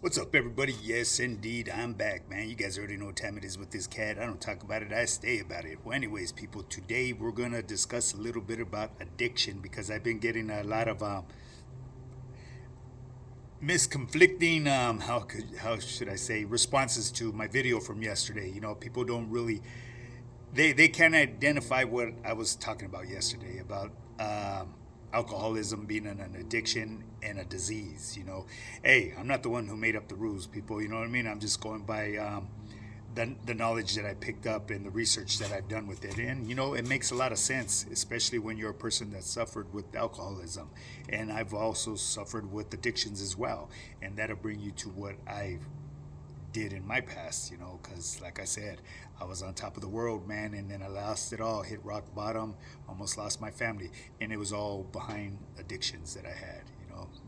What's up, everybody? Yes, indeed, I'm back, man. You guys already know what time it is with this cat. I don't talk about it, I stay about it. Well, anyways, people, today we're going to discuss a little bit about addiction because I've been getting a lot of misconflicting, how should I say, responses to my video from yesterday. People don't really, they can't identify what I was talking about yesterday about alcoholism being an addiction and a disease. Hey, I'm not the one who made up the rules, people. You know what I mean? I'm just going by the knowledge that I picked up and the research that I've done with it. And, it makes a lot of sense, especially when you're a person that suffered with alcoholism. And I've also suffered with addictions as well. And that'll bring you to what I did in my past, because like I said, I was on top of the world, man, and then I lost it all, hit rock bottom, almost lost my family, and it was all behind addictions that I had.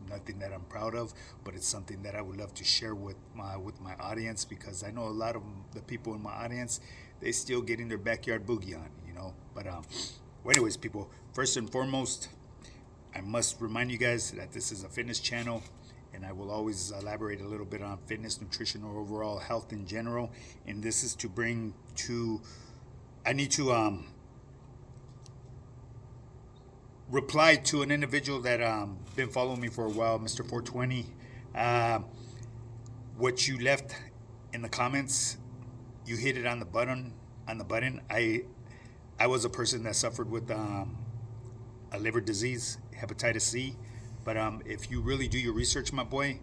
Nothing that I'm proud of, but it's something that I would love to share with my audience, because I know a lot of the people in my audience, they still getting their backyard boogie on. But well, anyways, people, first and foremost, I must remind you guys that this is a fitness channel, and I will always elaborate a little bit on fitness, nutrition, or overall health in general. And this is to bring to, I need to reply to an individual that been following me for a while, Mr. 420. What you left in the comments, you hit it on the button. I was a person that suffered with a liver disease, hepatitis C. But if you really do your research, my boy,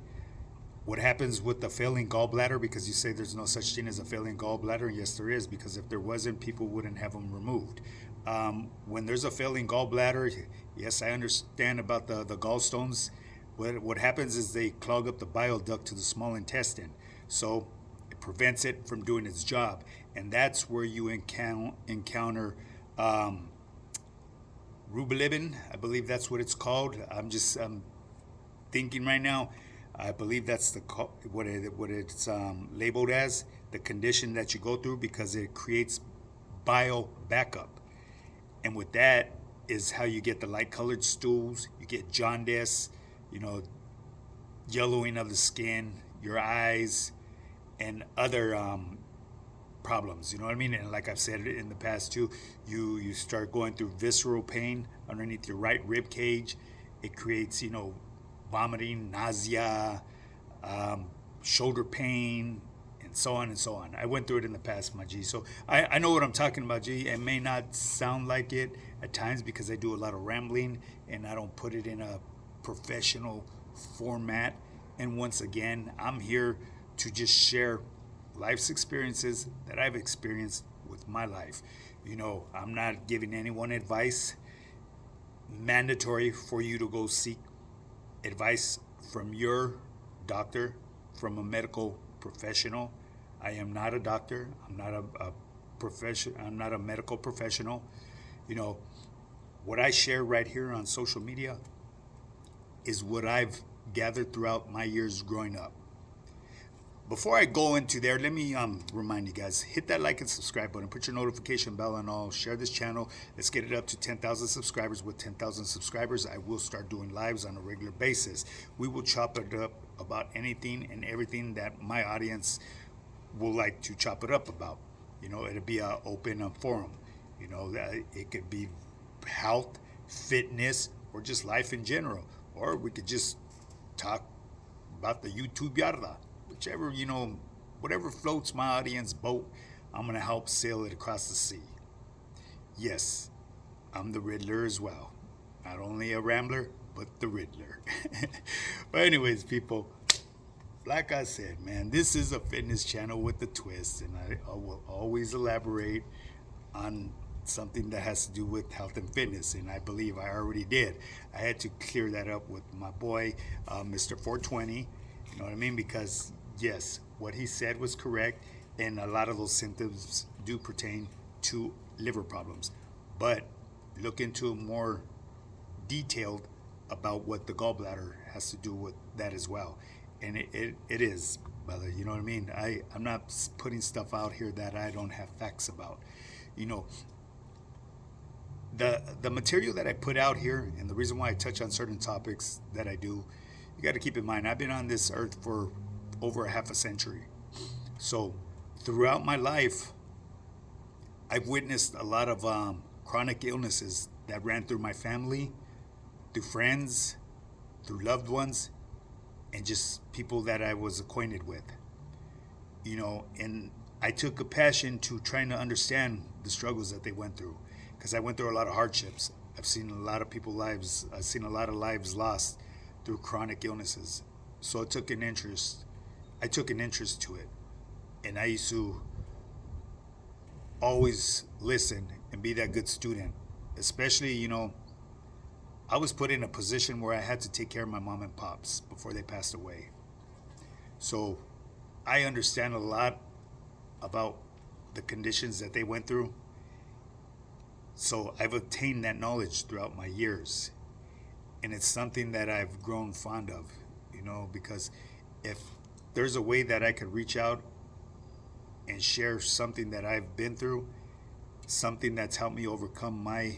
what happens with the failing gallbladder, because you say there's no such thing as a failing gallbladder. Yes, there is, because if there wasn't, people wouldn't have them removed. When there's a failing gallbladder, yes, I understand about the gallstones. What happens is they clog up the bile duct to the small intestine. So it prevents it from doing its job. And that's where you encounter rubilibin, I believe that's what it's called. I'm thinking right now. I believe that's what it's labeled as, the condition that you go through, because it creates bile backup. And with that is how you get the light colored stools, you get jaundice, yellowing of the skin, your eyes, and other problems. You know what I mean? And like I've said in the past too, you start going through visceral pain underneath your right rib cage. It creates, vomiting, nausea, shoulder pain, and so on and so on. I went through it in the past, my G. So I know what I'm talking about, G. It may not sound like it at times because I do a lot of rambling and I don't put it in a professional format. And once again, I'm here to just share life's experiences that I've experienced with my life. I'm not giving anyone advice. Mandatory for you to go seek advice from your doctor, from a medical professional. I am not a doctor. I'm not a profession. I'm not a medical professional. What I share right here on social media is what I've gathered throughout my years growing up. Before I go into there, let me remind you guys, hit that like and subscribe button, put your notification bell on all, share this channel. Let's get it up to 10,000 subscribers. With 10,000 subscribers, I will start doing lives on a regular basis. We will chop it up about anything and everything that my audience will like to chop it up about. It'll be an open forum. It could be health, fitness, or just life in general. Or we could just talk about the YouTube yarda. Whichever, whatever floats my audience boat, I'm going to help sail it across the sea. Yes, I'm the Riddler as well. Not only a rambler, but the Riddler. But anyways, people, like I said, man, this is a fitness channel with a twist, and I will always elaborate on something that has to do with health and fitness, and I believe I already did. I had to clear that up with my boy, Mr. 420. You know what I mean? Because yes, what he said was correct, and a lot of those symptoms do pertain to liver problems. But look into more detailed about what the gallbladder has to do with that as well. And it is, brother, you know what I mean? I'm not putting stuff out here that I don't have facts about. The material that I put out here, and the reason why I touch on certain topics that I do, you got to keep in mind, I've been on this earth for over a half a century. So throughout my life, I've witnessed a lot of chronic illnesses that ran through my family, through friends, through loved ones, and just people that I was acquainted with. And I took a passion to trying to understand the struggles that they went through, because I went through a lot of hardships. I've seen a lot of people's lives. I've seen a lot of lives lost through chronic illnesses. So I took an interest. I took an interest to it, and I used to always listen and be that good student. Especially, I was put in a position where I had to take care of my mom and pops before they passed away. So I understand a lot about the conditions that they went through. So I've obtained that knowledge throughout my years. And it's something that I've grown fond of, because if there's a way that I could reach out and share something that I've been through, something that's helped me overcome my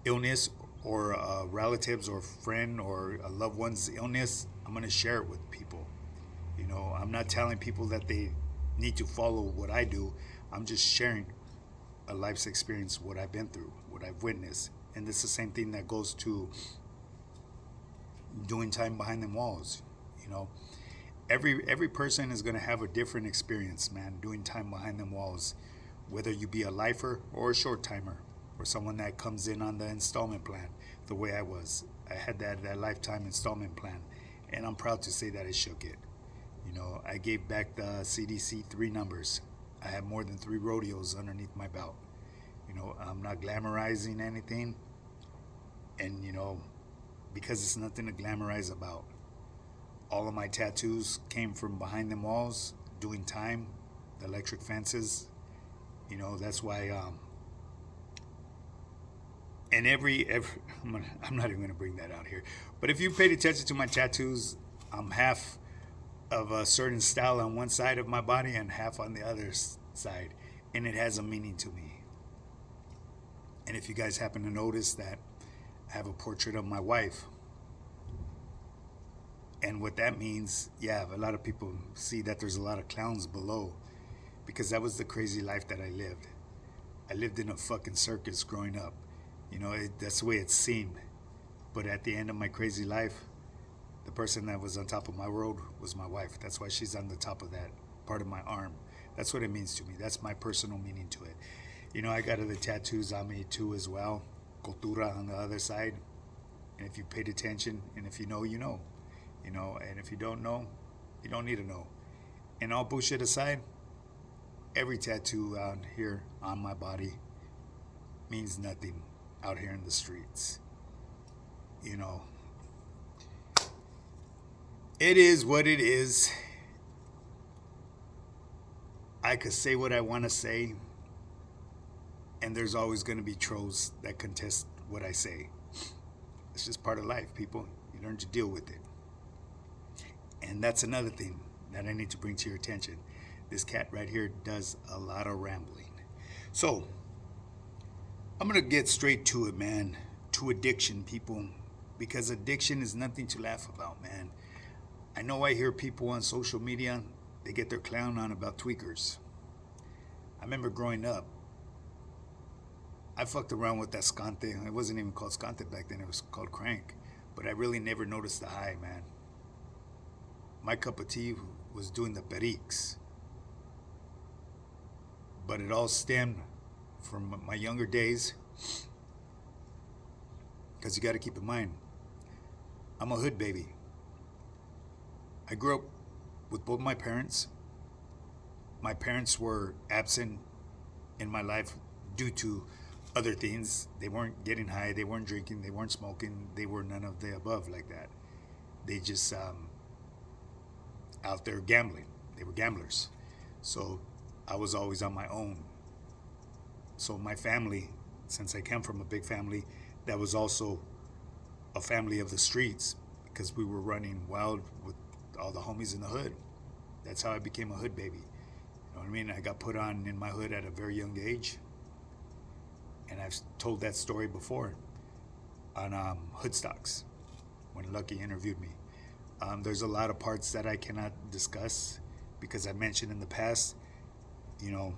illness, or a relative's or friend or a loved one's illness, I'm going to share it with people. I'm not telling people that they need to follow what I do. I'm just sharing a life's experience, what I've been through, what I've witnessed. And it's the same thing that goes to doing time behind them walls. Every person is going to have a different experience, man, doing time behind them walls, whether you be a lifer or a short timer, or someone that comes in on the installment plan, the way I was. I had that lifetime installment plan, and I'm proud to say that I shook it. I gave back the CDC 3 numbers. I have more than 3 rodeos underneath my belt. I'm not glamorizing anything, and because it's nothing to glamorize about. All of my tattoos came from behind them walls, doing time, the electric fences. That's why. And I'm not even going to bring that out here. But if you paid attention to my tattoos, I'm half of a certain style on one side of my body and half on the other side, and it has a meaning to me. And if you guys happen to notice that I have a portrait of my wife, and what that means, yeah, a lot of people see that there's a lot of clowns below, because that was the crazy life that I lived. I lived in a fucking circus growing up. That's the way it seemed. But at the end of my crazy life, the person that was on top of my world was my wife. That's why she's on the top of that part of my arm. That's what it means to me. That's my personal meaning to it. I got other tattoos on me too as well. Cultura on the other side. And if you paid attention, and if you know, you know. And if you don't know, you don't need to know. And all bullshit aside, every tattoo out here on my body means nothing out here in the streets. It is what it is. I could say what I want to say, and there's always going to be trolls that contest what I say. It's just part of life, people. You learn to deal with it. And that's another thing that I need to bring to your attention. This cat right here does a lot of rambling. So, I'm going to get straight to it, man. To addiction, people. Because addiction is nothing to laugh about, man. I know I hear people on social media, they get their clown on about tweakers. I remember growing up, I fucked around with that skante. It wasn't even called skante back then, it was called crank. But I really never noticed the high, man. My cup of tea was doing the periques. But it all stemmed from my younger days. Because you got to keep in mind, I'm a hood baby. I grew up with both my parents. My parents were absent in my life due to other things. They weren't getting high, they weren't drinking, they weren't smoking, they were none of the above like that. They just out there gambling. They were gamblers. So I was always on my own. So my family, since I came from a big family, that was also a family of the streets, because we were running wild with all the homies in the hood. That's how I became a hood baby. You know what I mean? I got put on in my hood at a very young age. And I've told that story before on Hood Stocks when Lucky interviewed me. There's a lot of parts that I cannot discuss because I mentioned in the past, you know,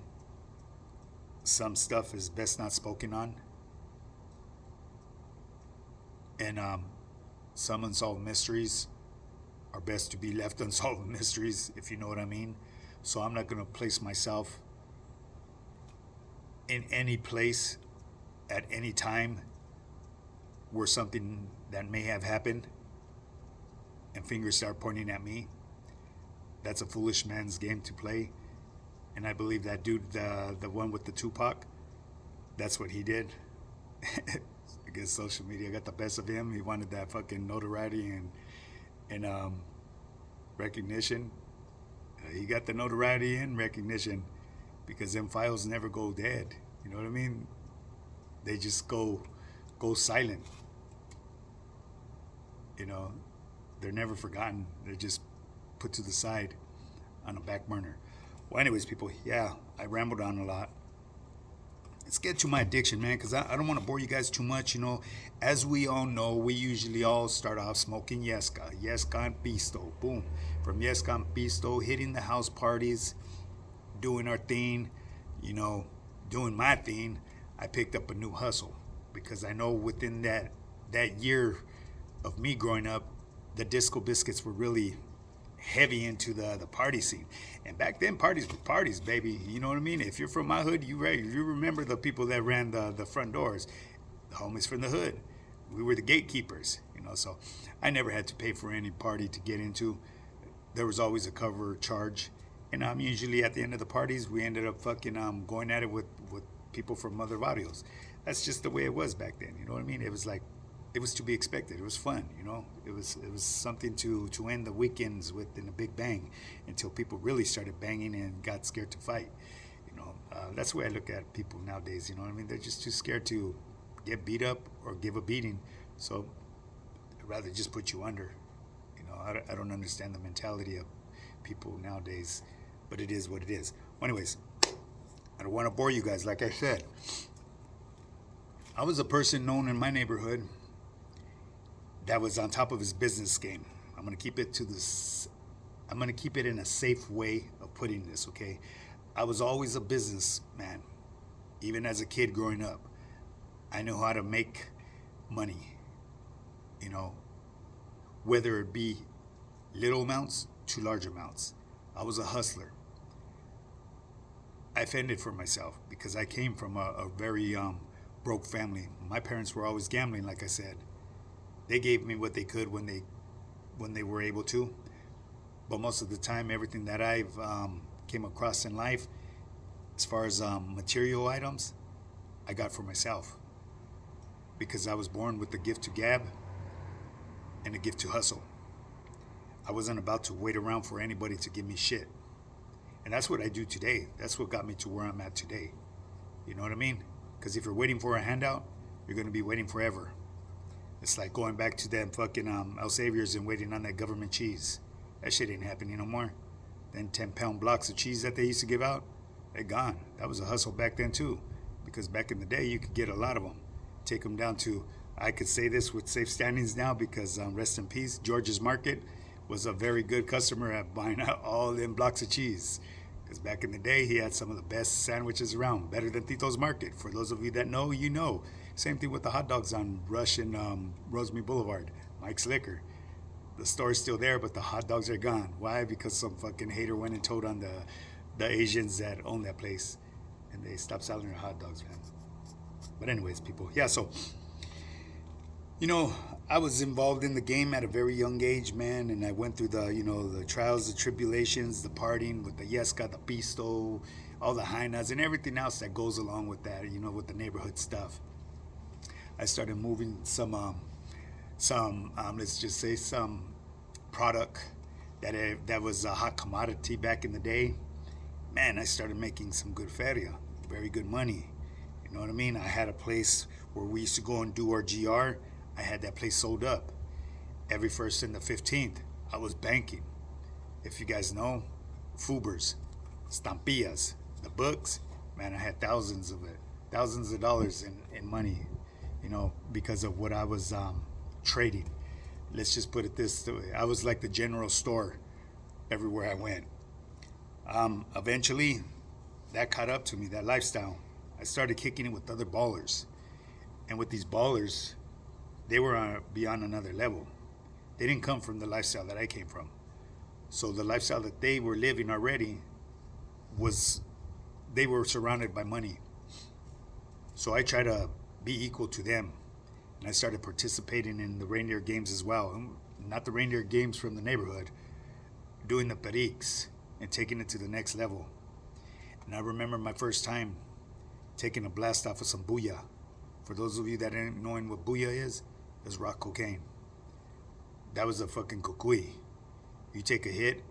some stuff is best not spoken on, and some unsolved mysteries are best to be left unsolved mysteries, if you know what I mean. So I'm not going to place myself in any place at any time where something that may have happened and fingers start pointing at me. That's a foolish man's game to play. And I believe that dude, the one with the Tupac, that's what he did. I guess social media got the best of him. He wanted that fucking notoriety and recognition. He got the notoriety and recognition because them files never go dead. You know what I mean? They just go silent. You know, they're never forgotten. They're just put to the side on a back burner. Well, anyways, people, yeah, I rambled on a lot. Let's get to my addiction, man, because I don't want to bore you guys too much. You know, as we all know, we usually all start off smoking Yesca and Pisto. Boom. From Yesca and Pisto, hitting the house parties, doing our thing, you know, doing my thing. I picked up a new hustle because I know within that year of me growing up, the Disco Biscuits were really heavy into the party scene. And back then, parties were parties, baby. You know what I mean? If you're from my hood, you remember the people that ran the front doors, the homies from the hood. We were the gatekeepers, you know. So I never had to pay for any party to get into. There was always a cover charge. And usually at the end of the parties, we ended up fucking going at it with people from other barrios. That's just the way it was back then. You know what I mean? It was like, it was to be expected. It was fun, you know. It was something to end the weekends with in a big bang, until people really started banging and got scared to fight. You know, that's the way I look at people nowadays. You know what I mean? They're just too scared to get beat up or give a beating. So I'd rather just put you under. You know, I don't understand the mentality of people nowadays, but it is what it is. Well, anyways, I don't want to bore you guys. Like I said, I was a person known in my neighborhood that was on top of his business game. I'm gonna keep it in a safe way of putting this, okay? I was always a businessman, even as a kid growing up. I knew how to make money, you know, whether it be little amounts to large amounts. I was a hustler. I fended for myself because I came from a very broke family. My parents were always gambling, like I said. They gave me what they could when they were able to, but most of the time, everything that I've came across in life, as far as material items, I got for myself because I was born with the gift to gab and a gift to hustle. I wasn't about to wait around for anybody to give me shit, and that's what I do today. That's what got me to where I'm at today. You know what I mean? Because if you're waiting for a handout, you're gonna be waiting forever. It's like going back to them fucking El Saviors and waiting on that government cheese. That shit ain't happening no more. Then 10-pound blocks of cheese that they used to give out, they're gone. That was a hustle back then too. Because back in the day, you could get a lot of them. Take them down to, I could say this with safe standings now because rest in peace, George's Market was a very good customer at buying out all them blocks of cheese. Because back in the day, he had some of the best sandwiches around, better than Tito's Market. For those of you that know, you know. Same thing with the hot dogs on Rush and Rosemary Boulevard, Mike's Liquor. The store's still there, but the hot dogs are gone. Why? Because some fucking hater went and told on the Asians that own that place, and they stopped selling their hot dogs, man. But anyways, people, yeah, so, you know, I was involved in the game at a very young age, man, and I went through the trials, the tribulations, the partying with the Yesca, the Pisto, all the Hainas, and everything else that goes along with that, you know, with the neighborhood stuff. I started moving some let's just say some product that was a hot commodity back in the day. Man, I started making some good feria, very good money. You know what I mean? I had a place where we used to go and do our GR. I had that place sold up. Every 1st and the 15th, I was banking. If you guys know, Fubers, Stampillas, the books, man, I had thousands of dollars in money, you know, because of what I was trading. Let's just put it this way. I was like the general store everywhere I went. Eventually, that caught up to me, that lifestyle. I started kicking it with other ballers. And with these ballers, they were beyond another level. They didn't come from the lifestyle that I came from. So the lifestyle that they were living already was, they were surrounded by money. So I tried to be equal to them. And I started participating in the reindeer games as well. Not the reindeer games from the neighborhood, doing the periques and taking it to the next level. And I remember my first time taking a blast off of some booyah. For those of you that ain't knowing what booyah is, it's rock cocaine. That was a fucking kukui. You take a hit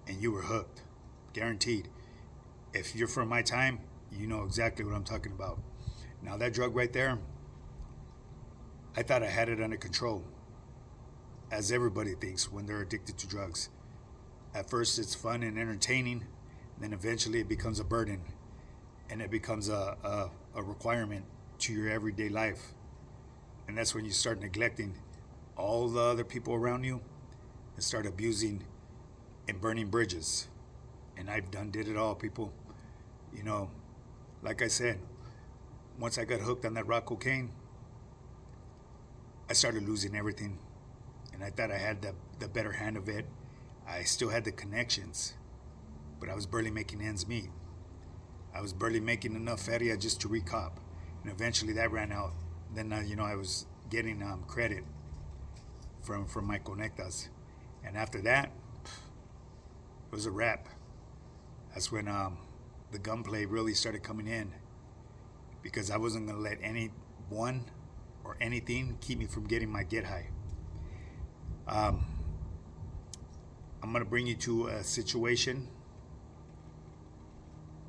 and you were hooked. Guaranteed. If you're from my time, you know exactly what I'm talking about. Now that drug right there, I thought I had it under control. As everybody thinks when they're addicted to drugs. At first it's fun and entertaining, then eventually it becomes a burden. And it becomes a requirement to your everyday life. And that's when you start neglecting all the other people around you and start abusing and burning bridges. And I've did it all, people. You know, like I said, once I got hooked on that rock cocaine, I started losing everything. And I thought I had the better hand of it. I still had the connections, but I was barely making ends meet. I was barely making enough feria just to recop. And eventually that ran out. Then, I was getting credit from my conectas. And after that, it was a wrap. That's when the gunplay really started coming in, because I wasn't going to let anyone or anything keep me from getting my get high. I'm going to bring you to a situation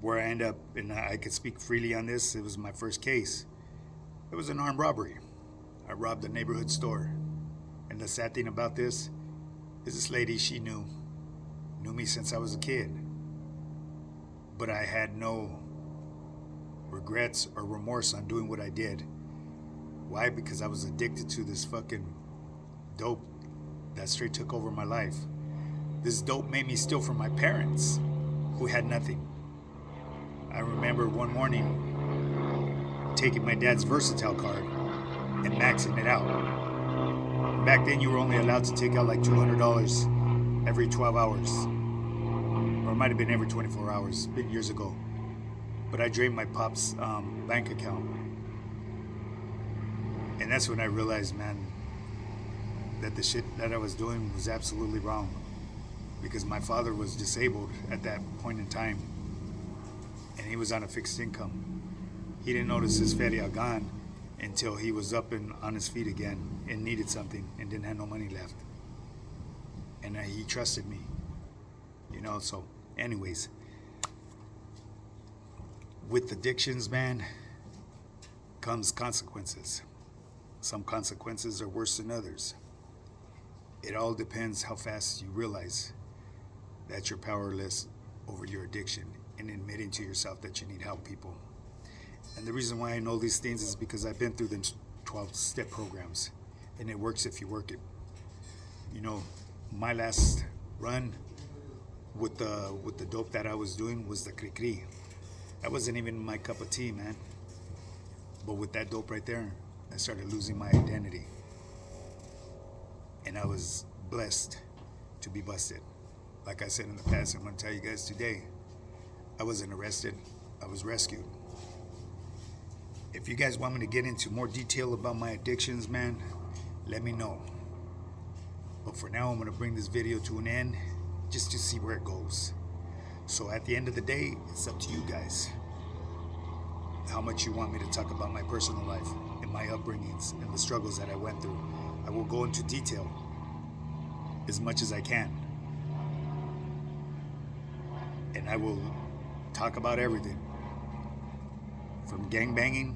where I end up, and I could speak freely on this. It was my first case. It was an armed robbery. I robbed a neighborhood store. And the sad thing about this is this lady, she knew me since I was a kid. But I had no regrets or remorse on doing what I did. Why? Because I was addicted to this fucking dope that straight took over my life. This dope made me steal from my parents, who had nothing. I remember one morning taking my dad's Versatile card and maxing it out. Back then, you were only allowed to take out like $200 every 12 hours. Or it might have been every 24 hours. It's been years ago. But I drained my pop's bank account. And that's when I realized, man, that the shit that I was doing was absolutely wrong. Because my father was disabled at that point in time. And he was on a fixed income. He didn't notice his feria gone until he was up and on his feet again and needed something and didn't have no money left. And he trusted me. So anyways, with addictions, man, comes consequences. Some consequences are worse than others. It all depends how fast you realize that you're powerless over your addiction and admitting to yourself that you need help, people. And the reason why I know these things is because I've been through them 12-step programs, and it works if you work it. My last run with the dope that I was doing was the cri-cri. That wasn't even my cup of tea, man. But with that dope right there, I started losing my identity. And I was blessed to be busted. Like I said in the past, I'm going to tell you guys today, I wasn't arrested, I was rescued. If you guys want me to get into more detail about my addictions, man, let me know. But for now, I'm going to bring this video to an end just to see where it goes. So at the end of the day, it's up to you guys how much you want me to talk about my personal life and my upbringings and the struggles that I went through. I will go into detail as much as I can. And I will talk about everything. From gangbanging,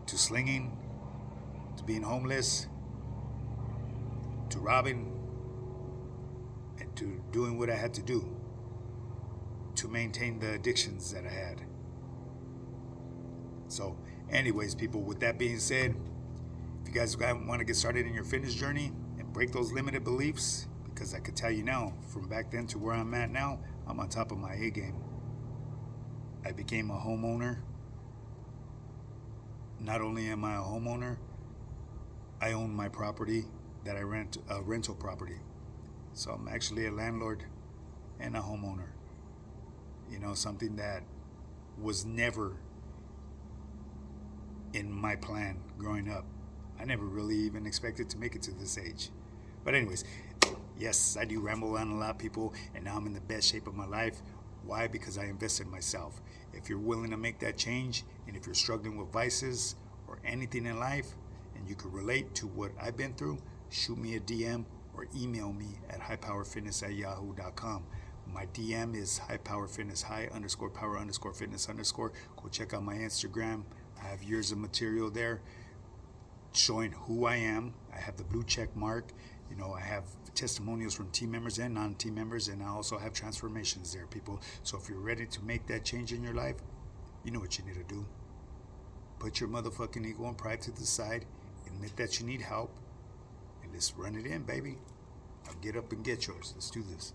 to slinging, to being homeless, to robbing, and to doing what I had to do to maintain the addictions that I had. So, anyways, people, with that being said, if you you guys want to get started in your fitness journey and break those limited beliefs, because I could tell you now, from back then to where I'm at now, I'm on top of my A game. I became a homeowner. Not only am I a homeowner, I own my property that I rent, a rental property. So I'm actually a landlord and a homeowner. You know, something that was never in my plan growing up. I never really even expected to make it to this age. But anyways, yes, I do ramble on a lot, people, and now I'm in the best shape of my life. Why? Because I invested in myself. If you're willing to make that change, and if you're struggling with vices or anything in life, and you could relate to what I've been through, shoot me a DM or email me at highpowerfitness@yahoo.com. My DM is highpowerfitness, high_power_fitness_. Go check out my Instagram. I have years of material there showing who I am. I have the blue check mark. You know, I have testimonials from team members and non-team members, and I also have transformations there, people. So if you're ready to make that change in your life, you know what you need to do. Put your motherfucking ego and pride to the side, admit that you need help, and let's run it in, baby. Now get up and get yours. Let's do this.